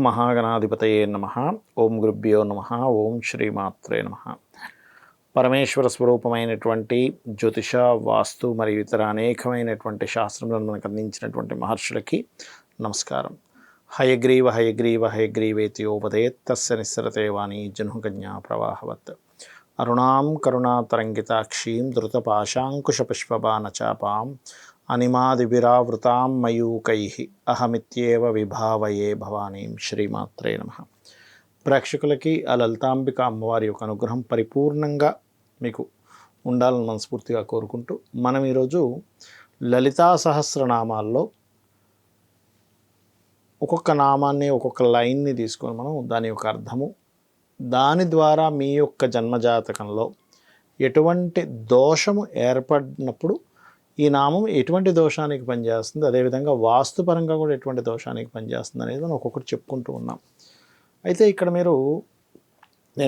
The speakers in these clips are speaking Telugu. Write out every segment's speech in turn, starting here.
మహాగణాధిపతయే నమః. ఓం గురుభ్యో నమః. ఓం శ్రీమాత్రే నమః. పరమేశ్వర స్వరూపమైనటువంటి జ్యోతిష, వాస్తు మరియు ఇతర అనేకమైనటువంటి శాస్త్రములను మనకు అందించినటువంటి మహర్షులకి నమస్కారం. హయగ్రీవ హయగ్రీవ హయగ్రీవేత్యోపదేత్ తస్య నిస్సరతే వాణి జహ్నుకన్యా ప్రవాహవత్. అరుణాం కరుణాతరంగితాక్షీం ధృతపాశాంకుశపుష్పబాణచాపాం అనిమాదిభిరావృతాం మయూకైః అహమిత్యేవ విభావయే భవానీం. శ్రీమాత్రే నమః. ప్రేక్షకులకి ఆ లలితాంబిక అమ్మవారి యొక్క అనుగ్రహం పరిపూర్ణంగా మీకు ఉండాలని మనస్ఫూర్తిగా కోరుకుంటూ, మనం ఈరోజు లలితా సహస్రనామాల్లో ఒక్కొక్క నామాన్ని, ఒక్కొక్క లైన్ని తీసుకొని మనం దాని యొక్క అర్థము, దాని ద్వారా మీ యొక్క జన్మజాతకంలో ఎటువంటి దోషము ఏర్పడినప్పుడు ఈ నామం ఎటువంటి దోషానికి పనిచేస్తుంది, అదేవిధంగా వాస్తుపరంగా కూడా ఎటువంటి దోషానికి పనిచేస్తుంది అనేది మనం ఒక్కొక్కటి చెప్పుకుంటూ ఉన్నాం. అయితే ఇక్కడ నేను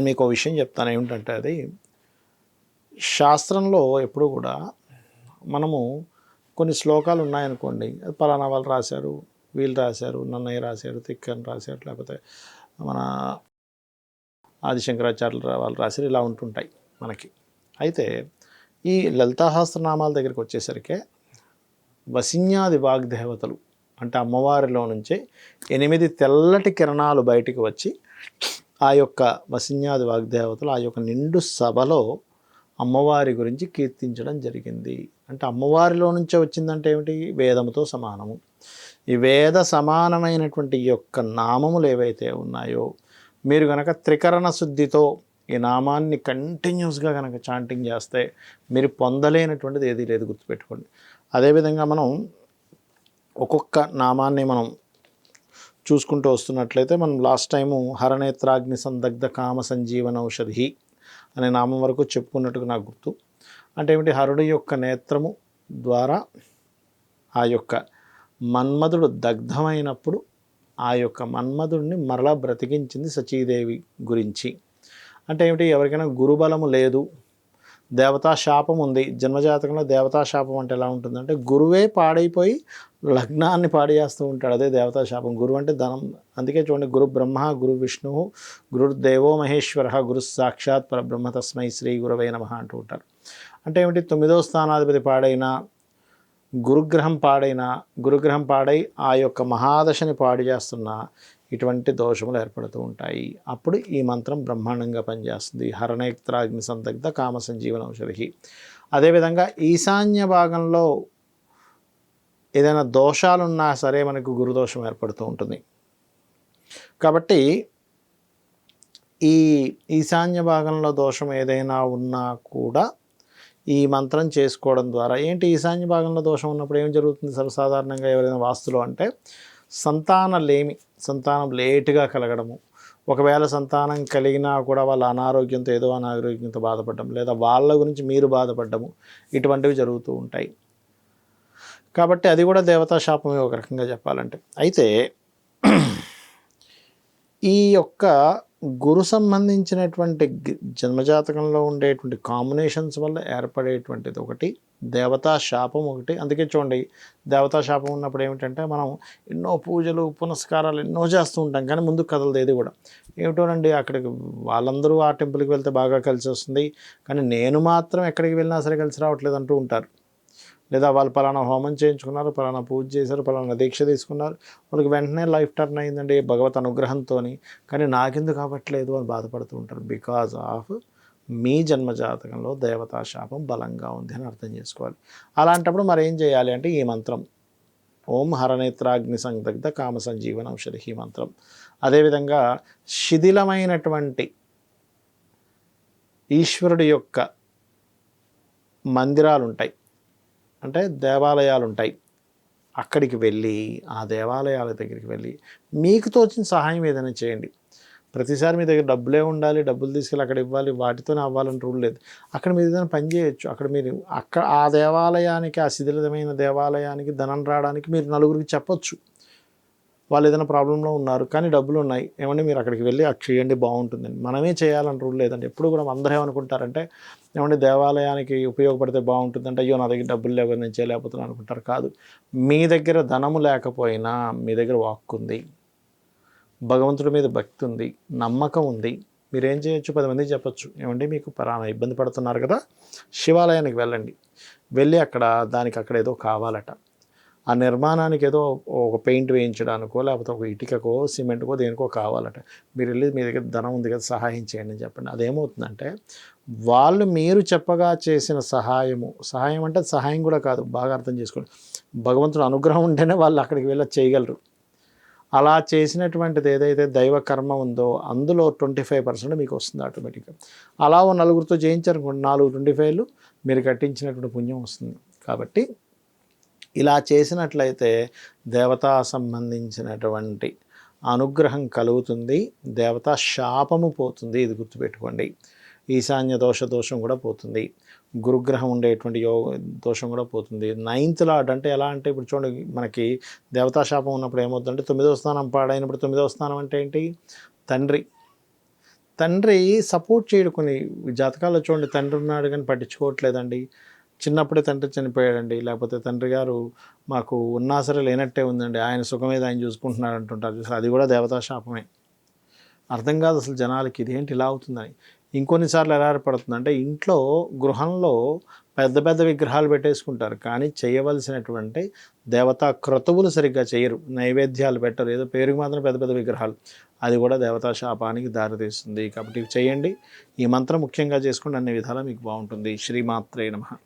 మీకు ఒక విషయం చెప్తాను. ఏమిటంటే, అది శాస్త్రంలో ఎప్పుడు కూడా మనము కొన్ని శ్లోకాలు ఉన్నాయనుకోండి, అది పలానా వాళ్ళు రాశారు, వీళ్ళు రాశారు, నన్నయ్య రాశారు, తిక్కని రాశారు, లేకపోతే మన ఆదిశంకరాచార్యులు వాళ్ళు రాశారు, ఇలా ఉంటుంటాయి మనకి. అయితే ఈ లలితాసహస్రనామాల దగ్గరికి వచ్చేసరికి వసిన్యాది వాగ్దేవతలు అంటే అమ్మవారిలో నుంచే 8 తెల్లటి కిరణాలు బయటికి వచ్చి ఆ యొక్క వసిన్యాది వాగ్దేవతలు ఆ యొక్క నిండు సభలో అమ్మవారి గురించి కీర్తించడం జరిగింది. అంటే అమ్మవారిలో నుంచే వచ్చిందంటే ఏమిటి? వేదముతో సమానము. ఈ వేద సమానమైనటువంటి ఈ యొక్క నామములు ఏవైతే ఉన్నాయో, మీరు కనుక త్రికరణ శుద్ధితో ఈ నామాన్ని కంటిన్యూస్గా కనుక చాంటింగ్ చేస్తే మీరు పొందలేనటువంటిది ఏదీ లేదు, గుర్తుపెట్టుకోండి. అదేవిధంగా మనం ఒక్కొక్క నామాన్ని మనం చూసుకుంటూ వస్తున్నట్లయితే, మనం లాస్ట్ టైము హరనేత్రాగ్ని సందగ్ధ కామ సంజీవన ఔషధి అనే నామం వరకు చెప్పుకున్నట్టుగా నాకు గుర్తు. అంటే ఏమిటి? హరుడి యొక్క నేత్రము ద్వారా ఆ యొక్క మన్మధుడు దగ్ధమైనప్పుడు ఆ యొక్క మన్మధుడిని మరలా బ్రతికించింది సచీదేవి గురించి. అంటే ఏమిటి? ఎవరికైనా గురుబలము లేదు, దేవతా శాపం ఉంది, జన్మజాతకంలో దేవతా శాపం అంటే ఎలా ఉంటుందంటే, గురువే పాడైపోయి లగ్నాన్ని పాడేస్తూ ఉంటాడు, అదే దేవతా శాపం. గురువు అంటే ధనం. అందుకే చూడండి, గురు బ్రహ్మ గురు విష్ణు గురుర్దేవో మహేశ్వర గురు సాక్షాత్ పరబ్రహ్మ తస్మై శ్రీ గురవే నమః అంటూ ఉంటారు. అంటే ఏమిటి? 9వ స్థానాధిపతి పాడైన, గురుగ్రహం పాడై ఆ యొక్క మహాదశని పాడు చేస్తున్న ఇటువంటి దోషములు ఏర్పడుతూ ఉంటాయి. అప్పుడు ఈ మంత్రం బ్రహ్మాండంగా పనిచేస్తుంది. హరనేత్రాగ్ని సందగ్ధ కామ సంజీవన ఔషధి. అదేవిధంగా ఈశాన్య భాగంలో ఏదైనా దోషాలున్నా సరే మనకు గురుదోషం ఏర్పడుతూ ఉంటుంది. కాబట్టి ఈ ఈశాన్య భాగంలో దోషం ఏదైనా ఉన్నా కూడా ఈ మంత్రం చేసుకోవడం ద్వారా ఏంటి? ఈశాన్య భాగంలో దోషం ఉన్నప్పుడు ఏం జరుగుతుంది? సర్వసాధారణంగా ఎవరైనా వాస్తులో అంటే సంతానం లేటుగా కలగడము, ఒకవేళ సంతానం కలిగినా కూడా వాళ్ళ అనారోగ్యంతో బాధపడడం, లేదా వాళ్ళ గురించి మీరు బాధపడము, ఇటువంటివి జరుగుతూ ఉంటాయి. కాబట్టి అది కూడా దేవతా శాపమే ఒక రకంగా చెప్పాలంటే. అయితే ఈ యొక్క గురు సంబంధించినటువంటి జన్మజాతకంలో ఉండేటువంటి కాంబినేషన్స్ వల్ల ఏర్పడేటువంటిది ఒకటి, దేవతా శాపం ఒకటి. అందుకే చూడండి, దేవతా శాపం ఉన్నప్పుడు ఏమిటంటే, మనం ఎన్నో పూజలు పునస్కారాలు ఎన్నో చేస్తూ ఉంటాం, కానీ ముందుకు కదలదు ఏది కూడా. ఏమిటోనండి, అక్కడికి వాళ్ళందరూ ఆ టెంపుల్కి వెళ్తే బాగా కలిసి వస్తుంది, కానీ నేను మాత్రం ఎక్కడికి వెళ్ళినా సరే కలిసి రావట్లేదు అంటూ ఉంటారు. లేదా వాళ్ళు పలానా హోమం చేయించుకున్నారు, పలానా పూజ చేశారు, పలానా దీక్ష తీసుకున్నారు, వాళ్ళకి వెంటనే లైఫ్ టర్న్ అయిందండి భగవత్ అనుగ్రహంతో, కానీ నాకెందుకు అవ్వట్లేదు అని బాధపడుతూ ఉంటారు. బికాజ్ ఆఫ్ మీ జన్మజాతకంలో దేవతా శాపం బలంగా ఉంది అని అర్థం చేసుకోవాలి. అలాంటప్పుడు మరి ఏం చేయాలి అంటే, ఈ మంత్రం ఓం హరనేత్రాగ్ని సందగ్ధ కామ సంజీవన ఔషధి ఈ మంత్రం. అదేవిధంగా శిథిలమైనటువంటి ఈశ్వరుడి యొక్క మందిరాలు ఉంటాయి, అంటే దేవాలయాలు ఉంటాయి, అక్కడికి వెళ్ళి ఆ దేవాలయాల దగ్గరికి వెళ్ళి మీకు తోచిన సహాయం ఏదైనా చేయండి. ప్రతిసారి మీ దగ్గర డబ్బులే ఉండాలి, డబ్బులు తీసుకెళ్ళి అక్కడ ఇవ్వాలి, వాటితోనే అవ్వాలని రూల్ లేదు. అక్కడ మీరు ఏదైనా పని చేయొచ్చు. అక్కడ ఆ దేవాలయానికి, ఆ శిథిలమైన దేవాలయానికి ధనం రావడానికి మీరు నలుగురికి చెప్పొచ్చు. వాళ్ళు ఏదైనా ప్రాబ్లంలో ఉన్నారు కానీ డబ్బులు ఉన్నాయి, ఏమంటే మీరు అక్కడికి వెళ్ళి అది చేయండి బాగుంటుందని. మనమే చేయాలని రూల్ లేదండి. ఎప్పుడు కూడా అందరూ ఏమనుకుంటారంటే, ఏమంటే దేవాలయానికి ఉపయోగపడితే బాగుంటుందంటే, అయ్యో నా దగ్గర డబ్బులు లేవు నేను చేయలేకపోతున్నాను అనుకుంటారు. కాదు, మీ దగ్గర ధనము లేకపోయినా మీ దగ్గర వాక్కు ఉంది, భగవంతుడి మీద భక్తి ఉంది, నమ్మకం ఉంది, మీరేం చేయొచ్చు, 10 మందికి చెప్పొచ్చు, ఏమండి మీకు పలానా ఇబ్బంది పడుతున్నారు కదా, శివాలయానికి వెళ్ళండి, వెళ్ళి అక్కడ దానికి అక్కడ ఏదో కావాలట, ఆ నిర్మాణానికి ఏదో ఒక పెయింట్ వేయించడానికో లేకపోతే ఒక ఇటుకకో సిమెంట్కో దేనికో కావాలట, మీరు వెళ్ళి మీ దగ్గర ధనం ఉంది కదా సహాయం చేయండి అని చెప్పండి. అదేమవుతుందంటే వాళ్ళు మీరు చెప్పగా చేసిన సహాయం అంటే సహాయం కూడా కాదు, బాగా అర్థం చేసుకోండి, భగవంతుడు అనుగ్రహం ఉంటేనే వాళ్ళు అక్కడికి వెళ్ళి చేయగలరు. అలా చేసినటువంటిది ఏదైతే దైవ కర్మ ఉందో అందులో 25% మీకు వస్తుంది ఆటోమేటిక్గా. అలా ఓ నలుగురితో చేయించారనుకోండి, 4 25లు మీరు కట్టించినటువంటి పుణ్యం వస్తుంది. కాబట్టి ఇలా చేసినట్లయితే దేవతా సంబంధించినటువంటి అనుగ్రహం కలుగుతుంది, దేవతా శాపము పోతుంది, ఇది గుర్తుపెట్టుకోండి. ఈశాన్య దోషం కూడా పోతుంది, గురుగ్రహం ఉండేటువంటి దోషం కూడా పోతుంది. 9th లార్డ్ అంటే ఎలా అంటే ఇప్పుడు చూడండి, మనకి దేవతా శాపం ఉన్నప్పుడు ఏమవుతుందంటే 9వ స్థానం పాడైనప్పుడు 9వ స్థానం అంటే ఏంటి, తండ్రి సపోర్ట్ చేయడు. కొన్ని జాతకాల్లో చూడండి, తండ్రి ఉన్నాడు కానీ పట్టించుకోవట్లేదండి, చిన్నప్పుడే తండ్రి చనిపోయాడండి, లేకపోతే తండ్రి గారు మాకు ఉన్నా సరే లేనట్టే ఉందండి, ఆయన సుఖమేది ఆయన చూసుకుంటున్నాడు అంటుంటారు, అది కూడా దేవతా శాపమే. అర్థం కాదు అసలు జనాలకి ఇదేంటి ఇలా అవుతుందని. ఇంకొన్నిసార్లు ఎలా ఏర్పడుతుందంటే ఇంట్లో గృహంలో పెద్ద పెద్ద విగ్రహాలు పెట్టేసుకుంటారు, కానీ చేయవలసినటువంటి దేవతా క్రతువులు సరిగ్గా చేయరు, నైవేద్యాలు పెట్టరు, ఏదో పేరుకి మాత్రం పెద్ద పెద్ద విగ్రహాలు, అది కూడా దేవతా శాపానికి దారితీస్తుంది. కాబట్టి చేయండి, ఈ మంత్రం ముఖ్యంగా చేసుకోండి, అన్ని విధాలా మీకు బాగుంటుంది. శ్రీమాత్రే నమః.